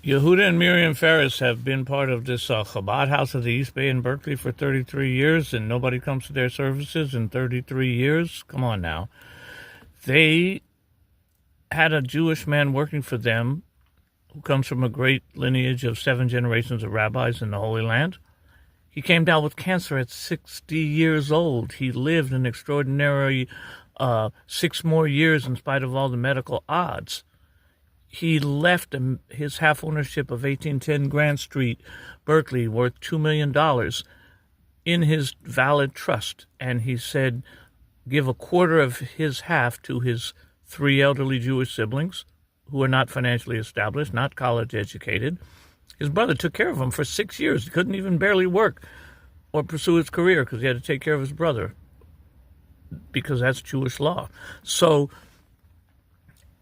Yehuda and Miriam Ferris have been part of this chabad house of the East Bay in Berkeley for 33 years, and nobody comes to their services in 33 years. Come on now. They had a Jewish man working for them who comes from a great lineage of 7 generations of rabbis in the Holy Land. He came down with cancer at 60 years old. He lived an extraordinary 6 more years in spite of all the medical odds. He left his half ownership of 1810 Grant Street, Berkeley, worth $2 million in his valid trust. And he said, give a quarter of his half to his 3 elderly Jewish siblings who are not financially established, not college educated. His brother took care of him for 6 years. He couldn't even barely work or pursue his career because he had to take care of his brother because that's Jewish law. So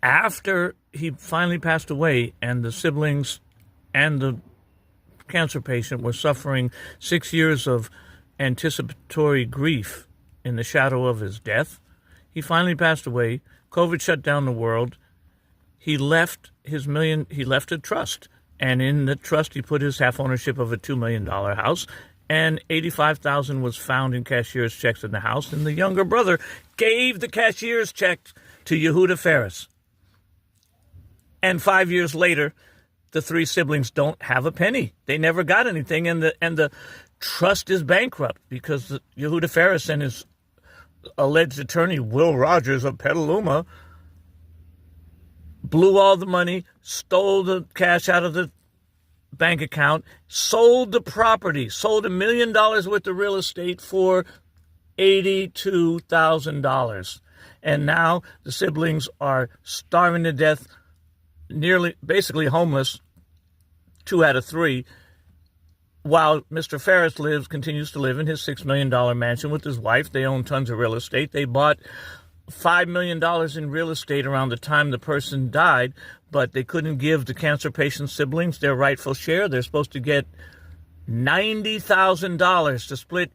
after he finally passed away and the siblings and the cancer patient were suffering 6 years of anticipatory grief in the shadow of his death, he finally passed away. COVID shut down the world. He left a trust. And in the trust, he put his half ownership of a $2 million house, and $85,000 was found in cashier's checks in the house. And the younger brother gave the cashier's check to Yehuda Ferris. And 5 years later, the 3 siblings don't have a penny. They never got anything, and the trust is bankrupt because Yehuda Ferris and his alleged attorney, Will Rogers of Petaluma, blew all the money, stole the cash out of the bank account, sold the property, sold $1 million worth of real estate for $82,000. And now the siblings are starving to death, basically homeless, 2 out of 3, while Mr. Ferris continues to live in his $6 million mansion with his wife. They own tons of real estate. They bought $5 million in real estate around the time the person died, but they couldn't give the cancer patient siblings their rightful share. They're supposed to get $90,000 to split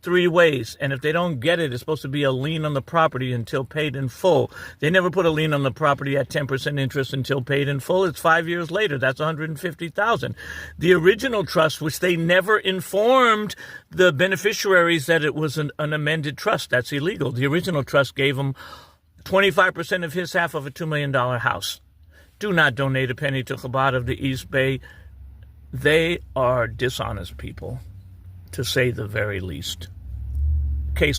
3 ways, and if they don't get it, it's supposed to be a lien on the property until paid in full. They never put a lien on the property at 10% interest until paid in full. It's 5 years later. That's $150,000. The original trust, which they never informed the beneficiaries that it was an amended trust. That's illegal. The original trust gave them 25% of his half of a $2 million house. Do not donate a penny to Chabad of the East Bay. They are dishonest people, to say the very least. Case